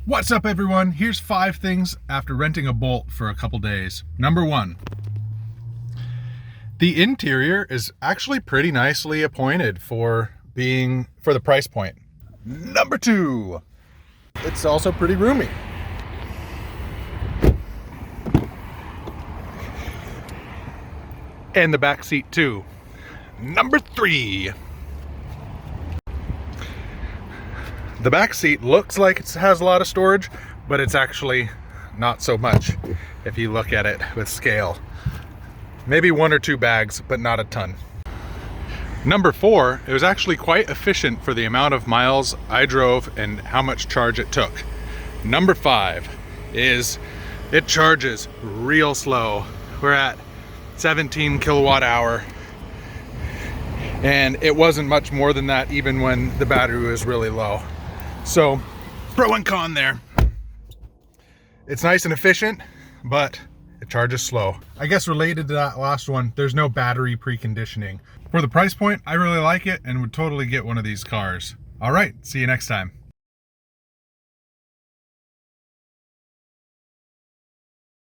What's up everyone? Here's 5 things after renting a Bolt for a couple days. Number 1. The interior is actually pretty nicely appointed for the price point. Number 2. It's also pretty roomy. And the back seat too. Number 3. The back seat looks like it has a lot of storage, but it's actually not so much if you look at it with scale. Maybe 1 or 2 bags, but not a ton. Number 4, it was actually quite efficient for the amount of miles I drove and how much charge it took. Number 5 is it charges real slow. We're at 17 kilowatt hour, and it wasn't much more than that even when the battery was really low. So, pro and con there. It's nice and efficient, but it charges slow. I guess related to that last one, there's no battery preconditioning. For the price point, I really like it and would totally get one of these cars. All right, see you next time.